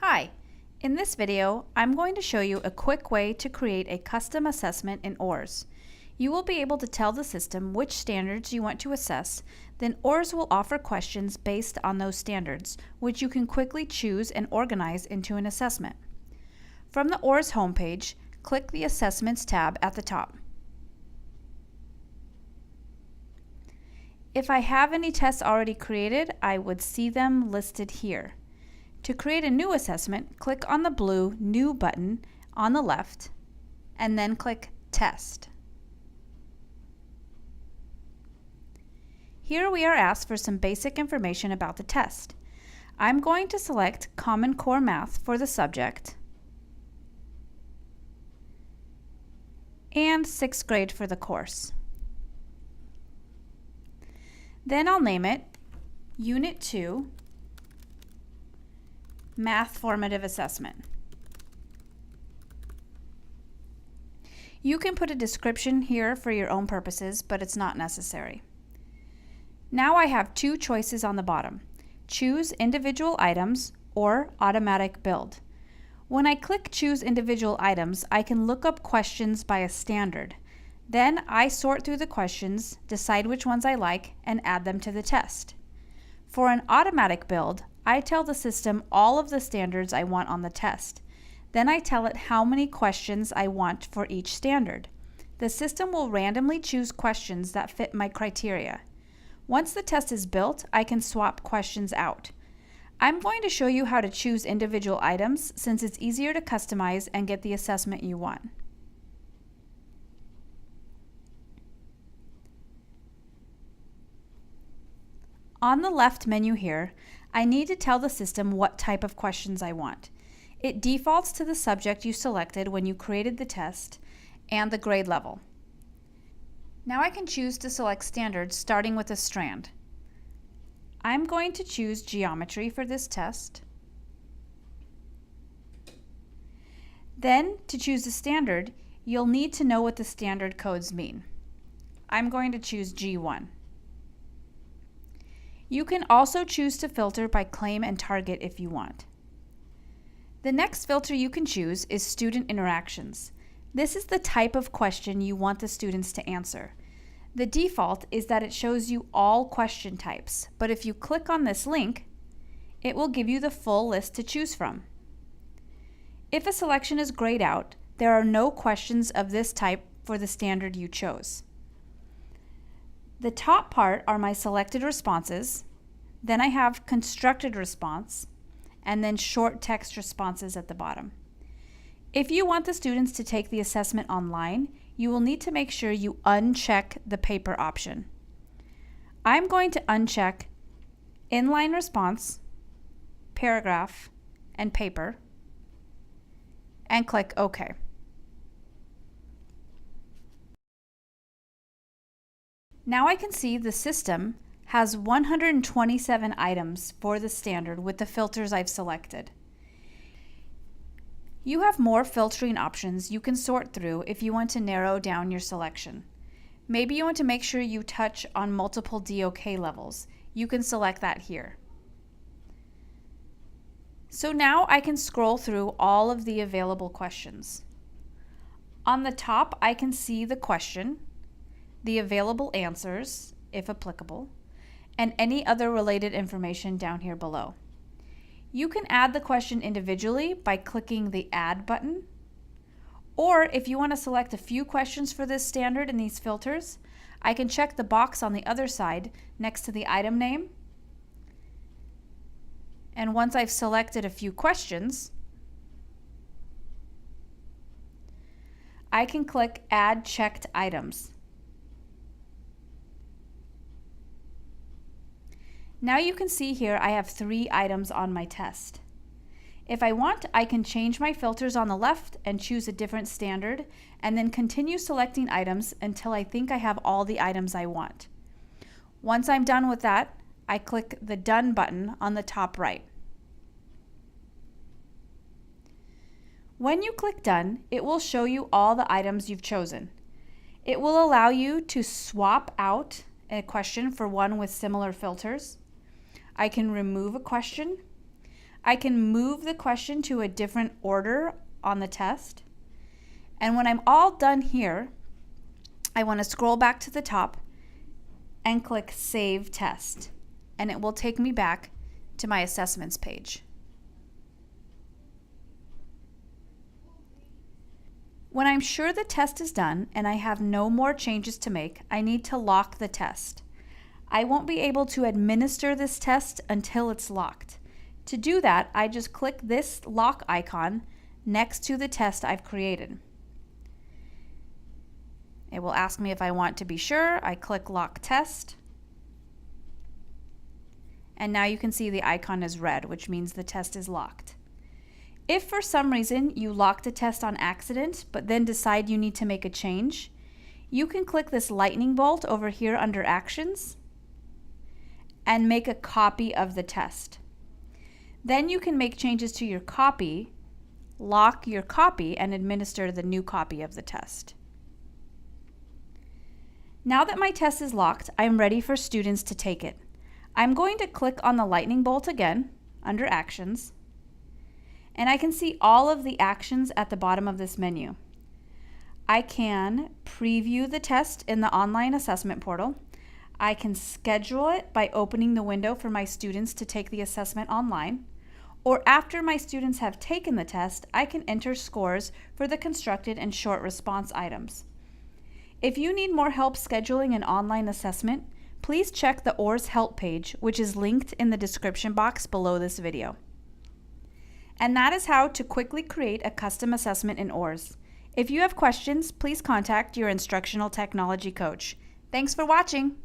Hi, in this video, I'm going to show you a quick way to create a custom assessment in OARS. You will be able to tell the system which standards you want to assess, then OARS will offer questions based on those standards, which you can quickly choose and organize into an assessment. From the OARS homepage, click the Assessments tab at the top. If I have any tests already created, I would see them listed here. To create a new assessment, click on the blue New button on the left, and then click Test. Here we are asked for some basic information about the test. I'm going to select Common Core Math for the subject and 6th grade for the course. Then I'll name it Unit 2 Math Formative Assessment. You can put a description here for your own purposes, but it's not necessary. Now I have two choices on the bottom. Choose individual items or automatic build. When I click choose individual items, I can look up questions by a standard. Then I sort through the questions, decide which ones I like, and add them to the test. For an automatic build, I tell the system all of the standards I want on the test. Then I tell it how many questions I want for each standard. The system will randomly choose questions that fit my criteria. Once the test is built, I can swap questions out. I'm going to show you how to choose individual items since it's easier to customize and get the assessment you want. On the left menu here, I need to tell the system what type of questions I want. It defaults to the subject you selected when you created the test and the grade level. Now I can choose to select standards starting with a strand. I'm going to choose geometry for this test. Then, to choose a standard, you'll need to know what the standard codes mean. I'm going to choose G1. You can also choose to filter by claim and target if you want. The next filter you can choose is student interactions. This is the type of question you want the students to answer. The default is that it shows you all question types, but if you click on this link, it will give you the full list to choose from. If a selection is grayed out, there are no questions of this type for the standard you chose. The top part are my selected responses, then I have constructed response, and then short text responses at the bottom. If you want the students to take the assessment online, you will need to make sure you uncheck the paper option. I'm going to uncheck inline response, paragraph, and paper, and click OK. Now I can see the system has 127 items for the standard with the filters I've selected. You have more filtering options you can sort through if you want to narrow down your selection. Maybe you want to make sure you touch on multiple DOK levels. You can select that here. So now I can scroll through all of the available questions. On the top, I can see the question, the available answers, if applicable, and any other related information down here below. You can add the question individually by clicking the Add button, or if you want to select a few questions for this standard in these filters, I can check the box on the other side next to the item name, and once I've selected a few questions, I can click Add Checked Items. Now you can see here I have 3 items on my test. If I want, I can change my filters on the left and choose a different standard, and then continue selecting items until I think I have all the items I want. Once I'm done with that, I click the Done button on the top right. When you click Done, it will show you all the items you've chosen. It will allow you to swap out a question for one with similar filters. I can remove a question. I can move the question to a different order on the test. And when I'm all done here, I want to scroll back to the top and click Save Test. And it will take me back to my assessments page. When I'm sure the test is done and I have no more changes to make, I need to lock the test. I won't be able to administer this test until it's locked. To do that, I just click this lock icon next to the test I've created. It will ask me if I want to be sure. I click Lock Test. And now you can see the icon is red, which means the test is locked. If for some reason you lock the test on accident, but then decide you need to make a change, you can click this lightning bolt over here under Actions and make a copy of the test. Then you can make changes to your copy, lock your copy, and administer the new copy of the test. Now that my test is locked, I'm ready for students to take it. I'm going to click on the lightning bolt again under Actions, and I can see all of the actions at the bottom of this menu. I can preview the test in the online assessment portal. I can schedule it by opening the window for my students to take the assessment online. Or after my students have taken the test, I can enter scores for the constructed and short response items. If you need more help scheduling an online assessment, please check the OARS help page, which is linked in the description box below this video. And that is how to quickly create a custom assessment in OARS. If you have questions, please contact your instructional technology coach. Thanks for watching.